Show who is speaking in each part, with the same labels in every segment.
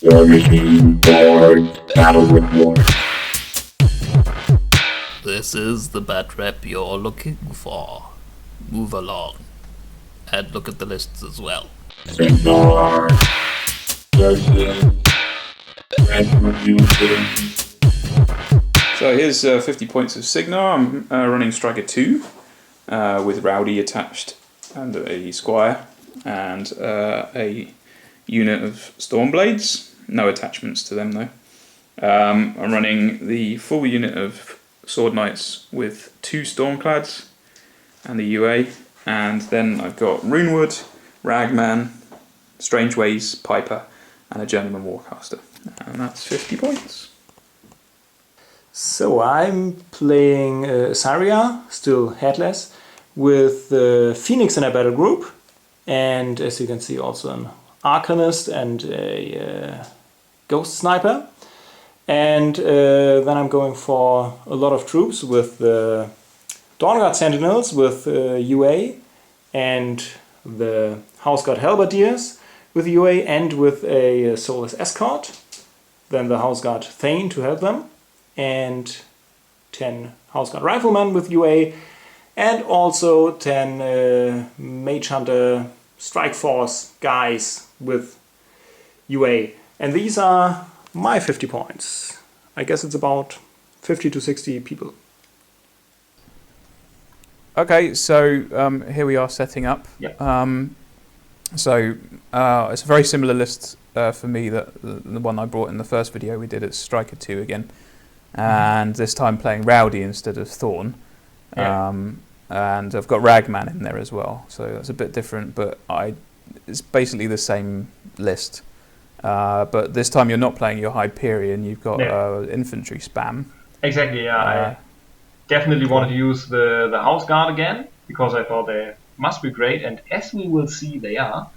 Speaker 1: Warmachine board, battle report.
Speaker 2: This is the bat rep you're looking for. Move along. And look at the lists as well.
Speaker 1: Cygnar versus Retribution.
Speaker 3: So here's 50 points of Cygnar. I'm running Stryker 2 with Rowdy attached and a Squire and a unit of Stormblades. No attachments to them though. I'm running the full unit of Sword Knights with 2 Stormclads and the UA, and then I've got Runewood, Ragman, Strange Ways, Piper, and a Journeyman Warcaster. And that's 50 points.
Speaker 4: So I'm playing Issyria, still headless, with Phoenix in a battle group, and as you can see also an Arcanist and a Ghost Sniper. And then I'm going for a lot of troops with the Dawnguard Sentinels with UA, and the Houseguard Halberdiers with UA and with a Soulless Escort. Then the Houseguard Thane to help them, and 10 Houseguard Riflemen with UA, and also 10 Mage Hunter Strike Force guys with UA. And these are my 50 points. I guess it's about 50 to 60 people.
Speaker 3: Okay, so here we are setting up.
Speaker 4: Yep.
Speaker 3: So it's a very similar list for me that the one I brought in the first video we did at Stryker 2 again. And this time playing Rowdy instead of Thorn.
Speaker 4: Yeah.
Speaker 3: And I've got Ragman in there as well, so that's a bit different, but it's basically the same list. But this time you're not playing your Hyperion, you've got infantry spam.
Speaker 5: Exactly, yeah. I definitely wanted to use the House Guard again, because I thought they must be great, and as we will see, they are.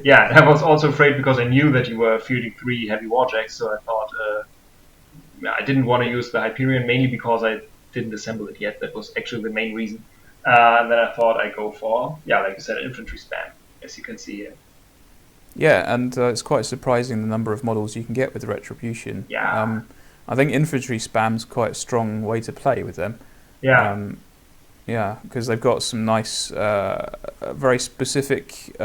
Speaker 5: Yeah, I was also afraid because I knew that you were fielding 3 heavy warjacks, so I thought I didn't want to use the Hyperion, mainly because I didn't assemble it yet. That was actually the main reason. And then I thought I'd go for, like you said, infantry spam, as you can see here.
Speaker 3: Yeah, and it's quite surprising the number of models you can get with Retribution.
Speaker 5: Yeah.
Speaker 3: I think infantry spam's quite a strong way to play with them.
Speaker 5: Yeah.
Speaker 3: Yeah, because they've got some nice, very specific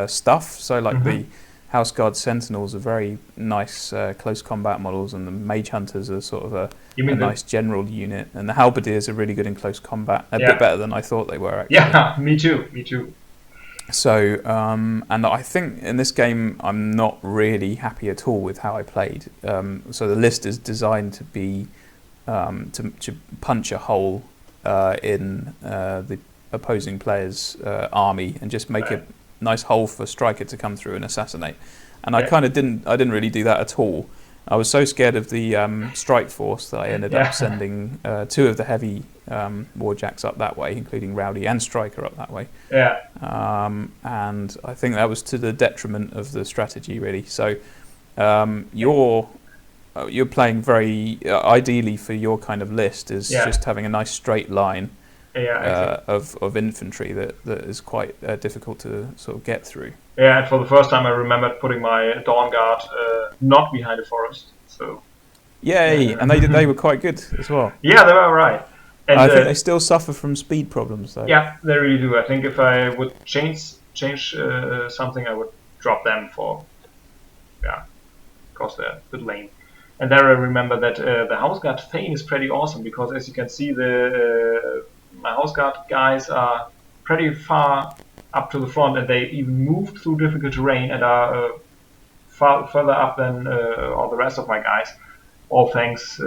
Speaker 3: stuff. So like the House Guard Sentinels are very nice close combat models, and the Mage Hunters are sort of a nice general unit, and the Halberdiers are really good in close combat. A bit better than I thought they were, actually.
Speaker 5: Yeah, me too.
Speaker 3: So, and I think in this game I'm not really happy at all with how I played. So the list is designed to be to punch a hole in the opposing player's army and just make a nice hole for Stryker to come through and assassinate. And I didn't really do that at all. I was so scared of the strike force that I ended up sending 2 of the heavy warjacks up that way, including Rowdy and Stryker up that way.
Speaker 5: Yeah.
Speaker 3: And I think that was to the detriment of the strategy, really. So you're playing very ideally for your kind of list is just having a nice straight line of infantry that is quite difficult to sort of get through.
Speaker 5: Yeah, and for the first time I remembered putting my Dawn Guard not behind a forest. So.
Speaker 3: Yay! And they were quite good as well.
Speaker 5: Yeah, they were alright. And
Speaker 3: I think they still suffer from speed problems, though.
Speaker 5: Yeah, they really do. I think if I would change something, I would drop them for, because they're a bit lame. And there I remember that the House Guard Thane is pretty awesome, because as you can see, my House Guard guys are pretty far up to the front, and they even moved through difficult terrain and are far further up than all the rest of my guys. All thanks,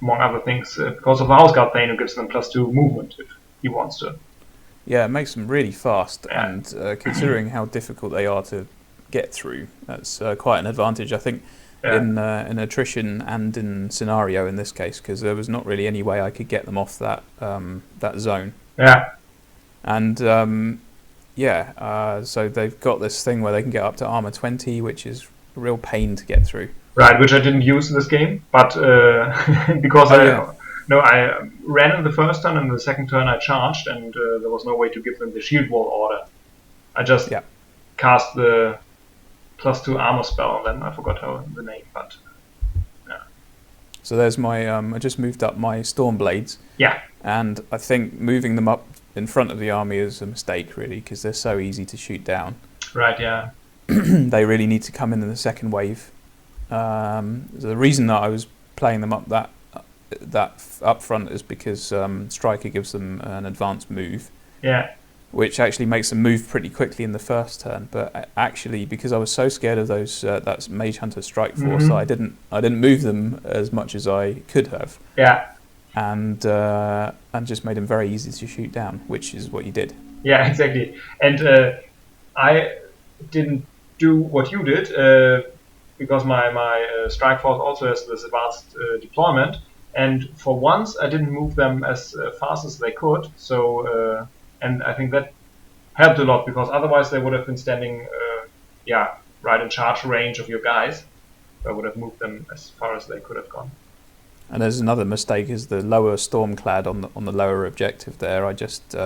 Speaker 5: among other things, because of the House Guard Thane, who gives them +2 movement if he wants to.
Speaker 3: Yeah, it makes them really fast, and considering how difficult they are to get through, that's quite an advantage, I think, in attrition and in scenario in this case, because there was not really any way I could get them off that zone.
Speaker 5: Yeah.
Speaker 3: And so they've got this thing where they can get up to armor 20, which is a real pain to get through.
Speaker 5: Right, which I didn't use in this game, but because No, I ran in the first turn, and the second turn I charged, and there was no way to give them the shield wall order. I just cast the +2 armor spell on them. I forgot how the name, but yeah.
Speaker 3: So there's my. I just moved up my Stormblades.
Speaker 5: Yeah.
Speaker 3: And I think moving them up in front of the army is a mistake, really, because they're so easy to shoot down.
Speaker 5: Right. Yeah.
Speaker 3: They really need to come in the second wave. The reason that I was playing them up that up front is because Stryker gives them an advanced move.
Speaker 5: Yeah.
Speaker 3: Which actually makes them move pretty quickly in the first turn, but actually because I was so scared of those that Mage Hunter Strike Force, I didn't move them as much as I could have.
Speaker 5: Yeah.
Speaker 3: And just made them very easy to shoot down, which is what you did.
Speaker 5: Yeah, exactly. And I didn't do what you did because my Strike Force also has this advanced deployment, and for once I didn't move them as fast as they could. So. And I think that helped a lot, because otherwise they would have been standing, right in charge range of your guys. I would have moved them as far as they could have gone.
Speaker 3: And there's another mistake: is the lower Stormclad on the lower objective there. I just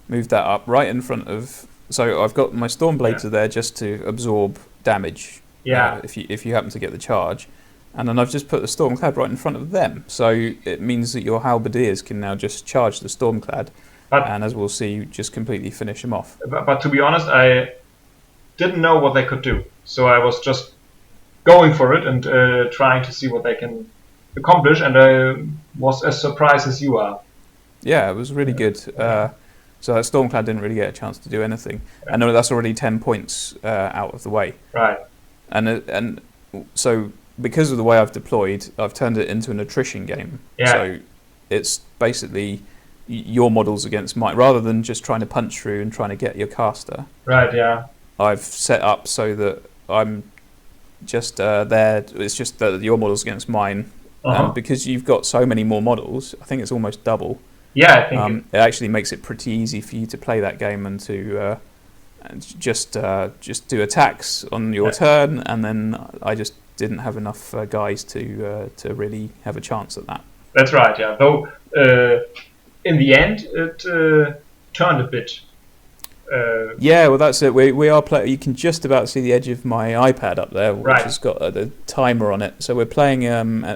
Speaker 3: moved that up right in front of. So I've got my Stormblades are there just to absorb damage.
Speaker 5: Yeah.
Speaker 3: If you happen to get the charge, and then I've just put the Stormclad right in front of them. So it means that your Halberdiers can now just charge the Stormclad. And as we'll see, just completely finish them off.
Speaker 5: But to be honest, I didn't know what they could do. So I was just going for it and trying to see what they can accomplish. And I was as surprised as you are.
Speaker 3: Yeah, it was really good. So that Stormclad didn't really get a chance to do anything. And that's already 10 points out of the way.
Speaker 5: Right.
Speaker 3: And so because of the way I've deployed, I've turned it into an attrition game.
Speaker 5: Yeah.
Speaker 3: So it's basically your models against mine, rather than just trying to punch through and trying to get your caster.
Speaker 5: Right, yeah.
Speaker 3: I've set up so that I'm just there. It's just that your models against mine, and because you've got so many more models, I think it's almost double.
Speaker 5: Yeah, I think
Speaker 3: it actually makes it pretty easy for you to play that game and to just do attacks on your turn, and then I just didn't have enough guys to really have a chance at that.
Speaker 5: That's right, yeah. Though in the end, it turned a bit.
Speaker 3: Yeah, well, that's it. We are playing. You can just about see the edge of my iPad up there, which has got the timer on it. So we're playing.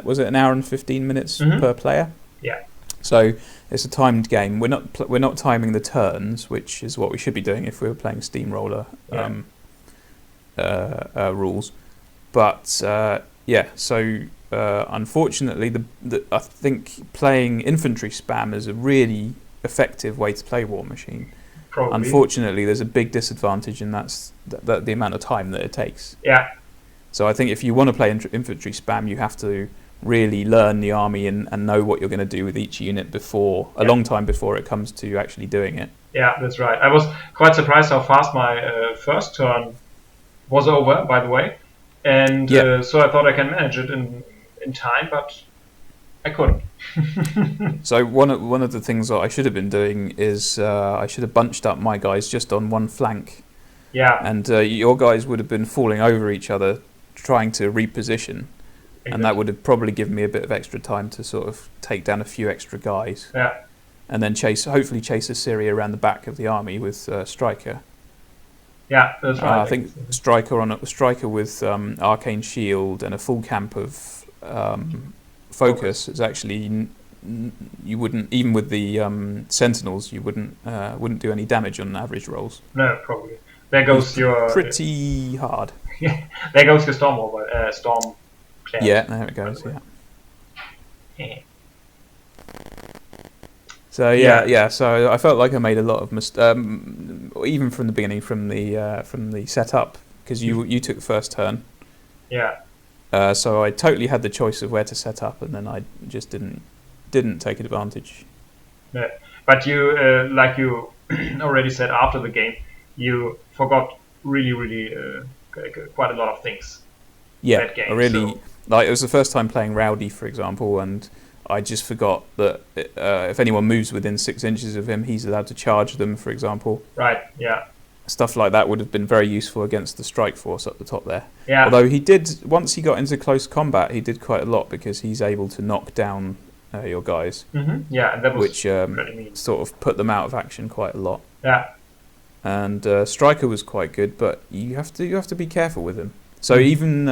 Speaker 3: Was it an hour and 15 minutes per player?
Speaker 5: Yeah.
Speaker 3: So it's a timed game. We're not timing the turns, which is what we should be doing if we were playing Steamroller rules. But So unfortunately, I think playing infantry spam is a really effective way to play Warmachine.
Speaker 5: Probably.
Speaker 3: Unfortunately, there's a big disadvantage, and that's the amount of time that it takes.
Speaker 5: Yeah.
Speaker 3: So I think if you want to play infantry spam, you have to really learn the army and know what you're going to do with each unit a long time before it comes to actually doing it.
Speaker 5: Yeah, that's right. I was quite surprised how fast my first turn was over, by the way. And so I thought I can manage it in time, but I couldn't.
Speaker 3: So one of the things that I should have been doing is I should have bunched up my guys just on one flank.
Speaker 5: Yeah.
Speaker 3: And your guys would have been falling over each other, trying to reposition. Exactly. And that would have probably given me a bit of extra time to sort of take down a few extra guys.
Speaker 5: Yeah.
Speaker 3: And then hopefully chase Issyria around the back of the army with Stryker.
Speaker 5: Yeah, that's right.
Speaker 3: I think Stryker with Arcane Shield and a full camp of focus is actually you wouldn't, even with the Sentinels, you wouldn't do any damage on average rolls.
Speaker 5: No, probably. There goes your
Speaker 3: pretty hard.
Speaker 5: There goes your storm player.
Speaker 3: Yeah, there it goes. Yeah. So so I felt like I made a lot of even from the beginning, from the setup, because you took the first turn.
Speaker 5: Yeah.
Speaker 3: So I totally had the choice of where to set up, and then I just didn't take advantage.
Speaker 5: Yeah. But you, like you already said after the game, you forgot really quite a lot of things.
Speaker 3: Yeah,
Speaker 5: that game,
Speaker 3: I really it was the first time playing Rowdy, for example, and I just forgot that if anyone moves within 6 inches of him, he's allowed to charge them, for example.
Speaker 5: Right, yeah.
Speaker 3: Stuff like that would have been very useful against the strike force at the top there.
Speaker 5: Yeah.
Speaker 3: Although he did, once he got into close combat, he did quite a lot, because he's able to knock down your guys,
Speaker 5: Yeah, and that was
Speaker 3: which
Speaker 5: pretty mean.
Speaker 3: sort of put them out of action quite a lot.
Speaker 5: Yeah.
Speaker 3: And Stryker was quite good, but you have to be careful with him. So even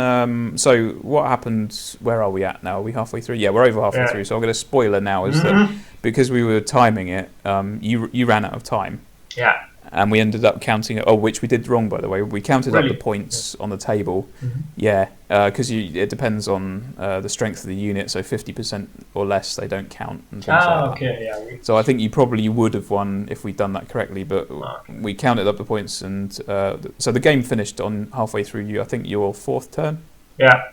Speaker 3: so, what happened? Where are we at now? Are we halfway through? Yeah, we're over halfway through. So I'm going to spoiler now. Is that because we were timing it, you ran out of time.
Speaker 5: Yeah.
Speaker 3: And we ended up counting it. Oh, which we did wrong, by the way. We counted up the points on the table. Yeah, because it depends on the strength of the unit. So 50% or less, they don't count. And things like
Speaker 5: okay,
Speaker 3: that.
Speaker 5: yeah.
Speaker 3: So I think you probably would have won if we'd done that correctly. But we counted up the points, and so the game finished on halfway through. I think your fourth turn.
Speaker 5: Yeah.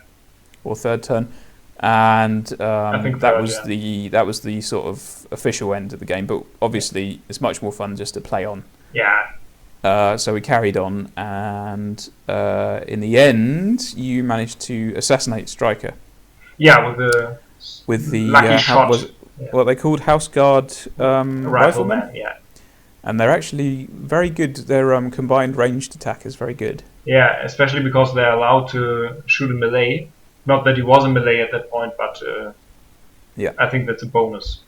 Speaker 3: Or third turn. And
Speaker 5: I think
Speaker 3: that
Speaker 5: third,
Speaker 3: was the sort of official end of the game. But obviously, it's much more fun just to play on.
Speaker 5: Yeah.
Speaker 3: So we carried on, and in the end, you managed to assassinate Stryker.
Speaker 5: Yeah, with the lucky shot.
Speaker 3: What they called House Guard riflemen.
Speaker 5: Yeah.
Speaker 3: And they're actually very good. Their combined ranged attack is very good.
Speaker 5: Yeah, especially because they're allowed to shoot in melee. Not that he was in melee at that point, but I think that's a bonus.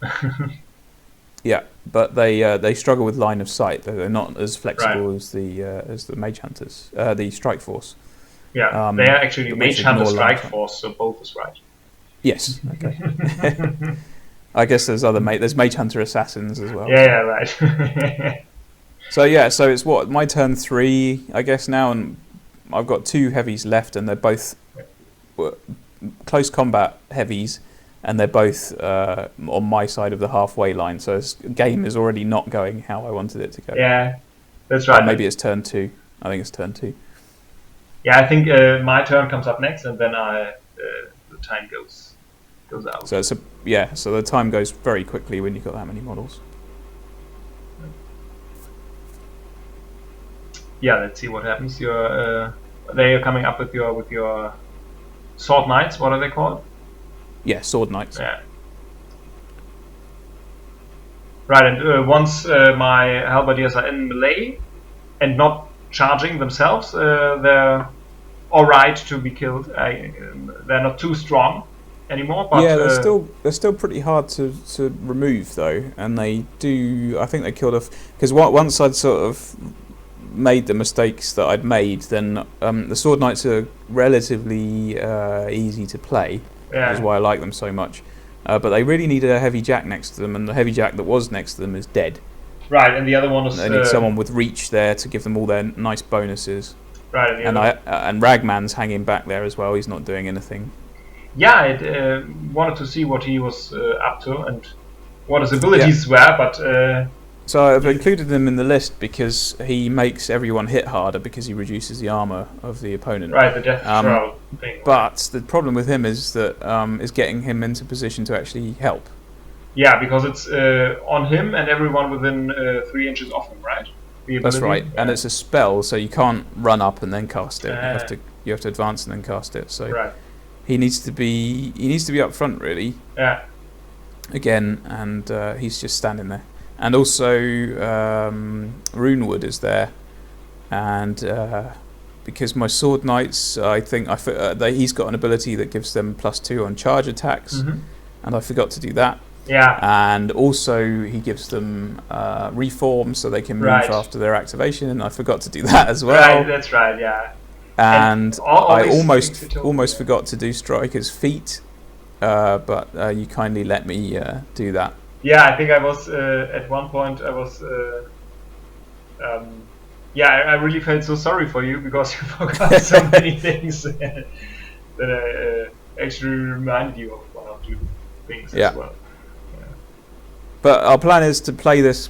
Speaker 3: Yeah, but they struggle with line of sight. They're not as flexible as the Mage Hunters, the Strike Force.
Speaker 5: Yeah, they are actually Mage Hunter Strike Force, so both is right.
Speaker 3: Yes. Okay. I guess there's there's Mage Hunter Assassins as well.
Speaker 5: Yeah, right.
Speaker 3: So it's my turn 3, I guess now, and I've got 2 heavies left, and they're both close combat heavies. And they're both on my side of the halfway line, so this game is already not going how I wanted it to go.
Speaker 5: Yeah, that's right.
Speaker 3: Or maybe it's turn 2. I think it's turn 2.
Speaker 5: Yeah, I think my turn comes up next, and then the time goes out.
Speaker 3: So so the time goes very quickly when you've got that many models.
Speaker 5: Yeah, let's see what happens. They are coming up with your sword knights. What are they called?
Speaker 3: Yeah, sword knights.
Speaker 5: Yeah. Right, and once my halberdiers are in melee and not charging themselves, they're all right to be killed. They're not too strong anymore. But,
Speaker 3: yeah, they're still pretty hard to remove though, and they do. I think they killed off because once I'd sort of made the mistakes that I'd made, then the sword knights are relatively easy to play.
Speaker 5: Yeah.
Speaker 3: Which is why I like them so much. But they really need a heavy jack next to them, and the heavy jack that was next to them is dead.
Speaker 5: Right, and the other one is...
Speaker 3: They need someone with reach there to give them all their nice bonuses.
Speaker 5: Right,
Speaker 3: and Ragman's hanging back there as well. He's not doing anything.
Speaker 5: Yeah, I wanted to see what he was up to and what his abilities were, but...
Speaker 3: So I've included him in the list because he makes everyone hit harder because he reduces the armor of the opponent.
Speaker 5: Right, the death throw thing.
Speaker 3: But the problem with him is that is getting him into position to actually help.
Speaker 5: Yeah, because it's on him and everyone within 3 inches of him, right?
Speaker 3: That's right, and it's a spell, so you can't run up and then cast it. You have to advance and then cast it. So he needs to be up front really.
Speaker 5: Yeah.
Speaker 3: Again, and he's just standing there. And also, Runewood is there, and because my sword knights, I think he's got an ability that gives them +2 on charge attacks, and I forgot to do that.
Speaker 5: Yeah.
Speaker 3: And also, he gives them reform so they can move after their activation, and I forgot to do that as well.
Speaker 5: Right, that's right. Yeah.
Speaker 3: And I almost forgot to do Stryker's feet, but you kindly let me do that.
Speaker 5: Yeah, I think I was at one point. I was, I really felt so sorry for you because you forgot so many things that I actually reminded you of 1 or 2 things as well. Yeah.
Speaker 3: But our plan is to play this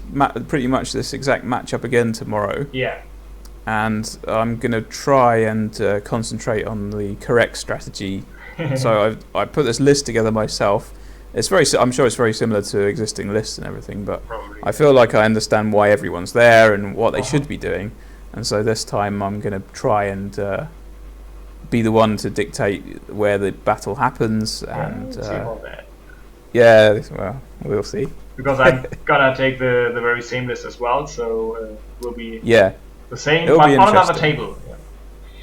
Speaker 3: pretty much this exact matchup again tomorrow.
Speaker 5: Yeah.
Speaker 3: And I'm gonna try and concentrate on the correct strategy. So I put this list together myself. I'm sure it's very similar to existing lists and everything, but
Speaker 5: Probably,
Speaker 3: I feel like I understand why everyone's there and what they should be doing, and so this time I'm going to try and be the one to dictate where the battle happens. And we'll see.
Speaker 5: Because I'm gonna take the very same list as well, so we'll be the same,
Speaker 3: It'll
Speaker 5: but
Speaker 3: be
Speaker 5: on another
Speaker 3: interesting.
Speaker 5: table.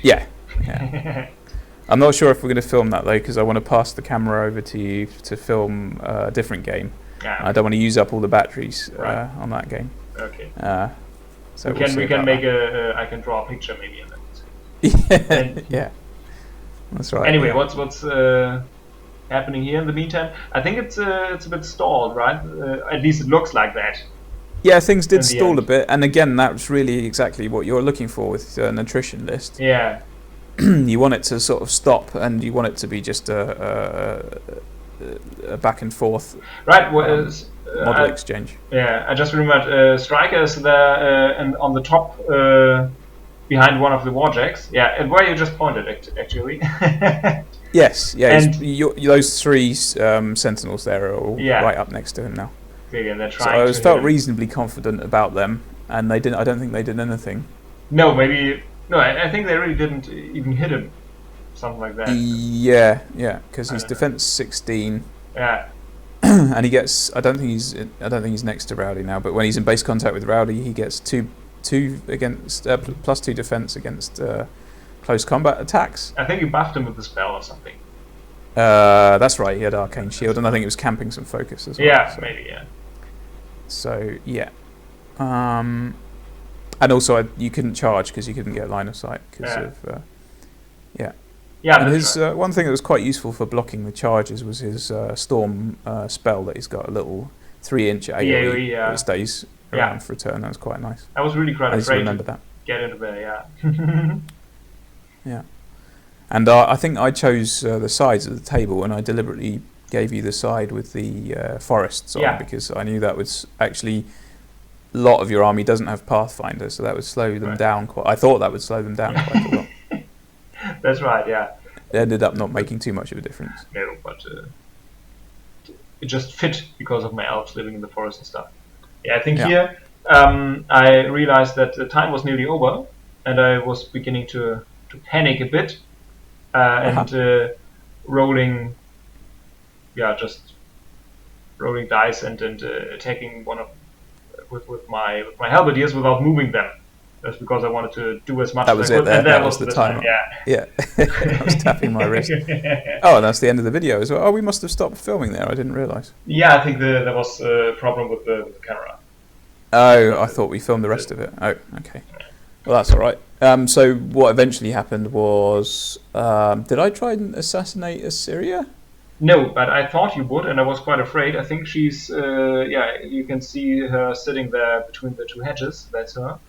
Speaker 3: Yeah. I'm not sure if we're going to film that though, because I want to pass the camera over to you to film a different game.
Speaker 5: Yeah.
Speaker 3: I don't want to use up all the batteries
Speaker 5: Right.
Speaker 3: on that game.
Speaker 5: Okay.
Speaker 3: So
Speaker 5: we can make I can draw a picture maybe in that.
Speaker 3: Yeah, yeah, that's right.
Speaker 5: Anyway,
Speaker 3: yeah.
Speaker 5: what's happening here in the meantime? I think it's a bit stalled, right? At least it looks like that.
Speaker 3: Yeah, things did
Speaker 5: in the
Speaker 3: stall
Speaker 5: end.
Speaker 3: a bit, and again, that's really exactly what you're looking for with an attrition list.
Speaker 5: Yeah.
Speaker 3: You want it to sort of stop, and you want it to be just a back and forth
Speaker 5: Right.
Speaker 3: model exchange.
Speaker 5: Yeah, I just remembered Stryker is there and on the top behind one of the warjacks. Yeah, and where you just pointed actually.
Speaker 3: Yes, yeah,
Speaker 5: And-
Speaker 3: those three sentinels there are all
Speaker 5: Yeah.
Speaker 3: right up next to him now.
Speaker 5: Okay, and they're
Speaker 3: So
Speaker 5: trying
Speaker 3: I
Speaker 5: to
Speaker 3: felt
Speaker 5: hit him.
Speaker 3: reasonably confident about them, and they didn't. I don't think they did anything.
Speaker 5: No, maybe no. I think they really didn't even hit him. Something like that.
Speaker 3: Yeah, because he's
Speaker 5: don't know.
Speaker 3: defense 16,
Speaker 5: Yeah.
Speaker 3: and he gets. I don't think he's next to Rowdy now, but when he's in base contact with Rowdy, he gets two against +2 defense against close combat attacks.
Speaker 5: I think you buffed him with the spell or something.
Speaker 3: That's right. He had arcane shield, and I think he was camping some focus as well.
Speaker 5: Yeah,
Speaker 3: so.
Speaker 5: maybe. Yeah.
Speaker 3: So yeah, and also you couldn't charge because you couldn't get line of sight because
Speaker 5: Yeah.
Speaker 3: of
Speaker 5: Yeah.
Speaker 3: And
Speaker 5: That's
Speaker 3: his
Speaker 5: right.
Speaker 3: one thing that was quite useful for blocking the charges was his storm spell that he's got, a little 3-inch AoE
Speaker 5: yeah.
Speaker 3: that stays
Speaker 5: Yeah.
Speaker 3: around for a turn. That was quite nice.
Speaker 5: I was really quite
Speaker 3: I just
Speaker 5: afraid
Speaker 3: remember
Speaker 5: to
Speaker 3: that.
Speaker 5: get into there. Yeah.
Speaker 3: Yeah, and I think I chose the sides of the table, and I deliberately gave you the side with the forests on
Speaker 5: Yeah.
Speaker 3: because I knew that was actually a lot of your army doesn't have Pathfinder, so that would slow them
Speaker 5: Right.
Speaker 3: down quite. I thought that would slow them down quite a lot.
Speaker 5: That's right. Yeah.
Speaker 3: It ended up not making too much of a difference.
Speaker 5: No, but it just fit because of my elves living in the forest and stuff. Yeah, I think
Speaker 3: Yeah.
Speaker 5: here I realized that the time was nearly over, and I was beginning to panic a bit, and rolling, just rolling dice and attacking one of with my halberdiers without moving them. That's because I wanted to do as much
Speaker 3: That
Speaker 5: as
Speaker 3: was
Speaker 5: I
Speaker 3: it
Speaker 5: could,
Speaker 3: there.
Speaker 5: and
Speaker 3: That was the time.
Speaker 5: Yeah.
Speaker 3: Yeah, I was tapping my wrist. Oh, and that's the end of the video as well. Oh, we must have stopped filming there. I didn't realise.
Speaker 5: Yeah, I think there was a problem with the camera.
Speaker 3: Oh, I thought we filmed the rest of it. Oh, okay. Well, that's all right. So what eventually happened was, did I try and assassinate Issyria?
Speaker 5: No, but I thought you would, and I was quite afraid. I think she's, you can see her sitting there between the two hedges. That's her.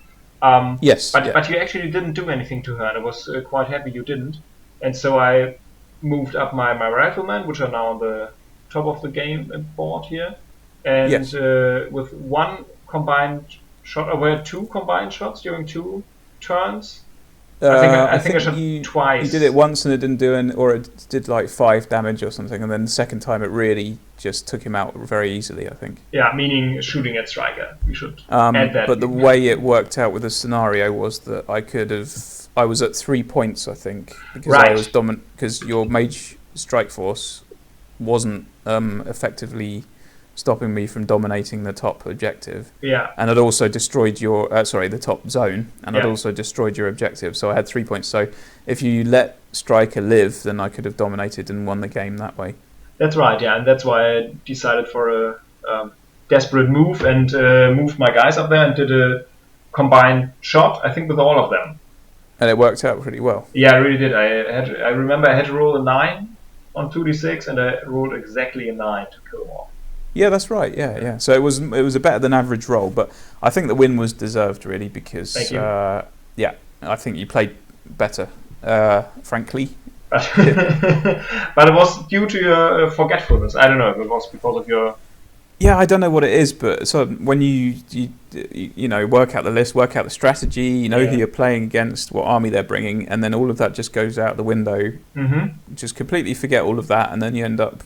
Speaker 3: Yes.
Speaker 5: But you actually didn't do anything to her, and I was quite happy you didn't. And so I moved up my riflemen, which are now on the top of the game board here. And
Speaker 3: Yes.
Speaker 5: with one combined shot, or were 2 combined shots during 2 turns? I think I shot twice.
Speaker 3: You did it once and it didn't do or it did like 5 damage or something, and then the second time it really just took him out very easily, I think.
Speaker 5: Yeah, meaning shooting at Stryker. We should add that.
Speaker 3: But the way it worked out with the scenario was that I was at 3 points, I think, because
Speaker 5: Right.
Speaker 3: I was dominant, because your mage strike force wasn't effectively stopping me from dominating the top objective.
Speaker 5: Yeah.
Speaker 3: And I'd also destroyed your, the top zone, and I'd
Speaker 5: Yeah.
Speaker 3: also destroyed your objective, so I had 3 points. So if you let Stryker live, then I could have dominated and won the game that way.
Speaker 5: That's right, yeah, and that's why I decided for a desperate move and moved my guys up there and did a combined shot, I think with all of them.
Speaker 3: And it worked out pretty well.
Speaker 5: Yeah, I really did. I remember I had to roll a 9 on 2d6, and I rolled exactly a 9 to kill them all.
Speaker 3: Yeah, that's right. Yeah. So it was a better than average roll, but I think the win was deserved really because
Speaker 5: Thank you.
Speaker 3: I think you played better, frankly.
Speaker 5: But it was due to your forgetfulness. I don't know if it was because of your...
Speaker 3: Yeah, I don't know what it is, but so when you work out the list, work out the strategy, you know who you're playing against, what army they're bringing, and then all of that just goes out the window.
Speaker 5: Mm-hmm.
Speaker 3: Just completely forget all of that, and then you end up.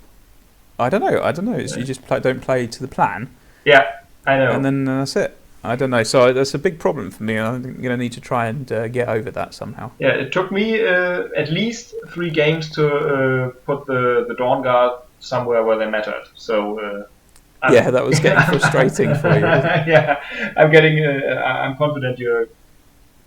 Speaker 3: I don't know. It's, you just don't play to the plan,
Speaker 5: Yeah, I know.
Speaker 3: and then that's it. I don't know. So that's a big problem for me. I'm going to need to try and get over that somehow.
Speaker 5: Yeah, it took me at least 3 games to put the Dawn Guard somewhere where they mattered. So
Speaker 3: Yeah, that was getting frustrating for you.
Speaker 5: Yeah, I'm getting. I'm confident you're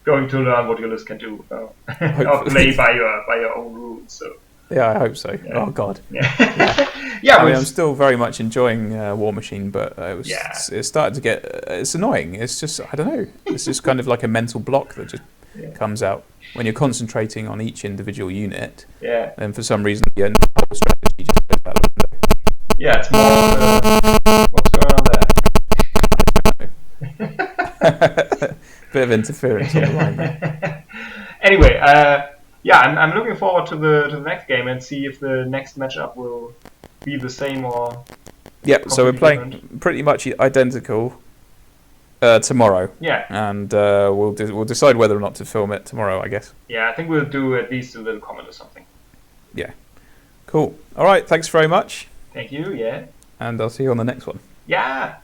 Speaker 5: going to learn what your list can do, or
Speaker 3: Hopefully.
Speaker 5: play by your own rules. So
Speaker 3: Yeah, I hope so.
Speaker 5: Yeah.
Speaker 3: Oh God.
Speaker 5: yeah,
Speaker 3: I mean,
Speaker 5: which-
Speaker 3: I'm still very much enjoying Warmachine, but
Speaker 5: Yeah.
Speaker 3: it started to get it's annoying. It's just I don't know. It's just kind of like a mental block that just comes out when you're concentrating on each individual unit.
Speaker 5: yeah,
Speaker 3: And for some reason, the whole strategy just goes out the window.
Speaker 5: yeah, it's more. What's going on there?
Speaker 3: Bit of interference on the line there.
Speaker 5: Anyway, I'm looking forward to the next game and see if the next matchup will be the same or
Speaker 3: Yeah, so we're
Speaker 5: completely
Speaker 3: playing pretty much identical tomorrow,
Speaker 5: yeah.
Speaker 3: and we'll decide whether or not to film it tomorrow, I guess.
Speaker 5: Yeah, I think we'll do at least a little comment or something.
Speaker 3: Yeah, cool. All right, thanks very much,
Speaker 5: Thank you. Yeah.
Speaker 3: and I'll see you on the next one.
Speaker 5: Yeah.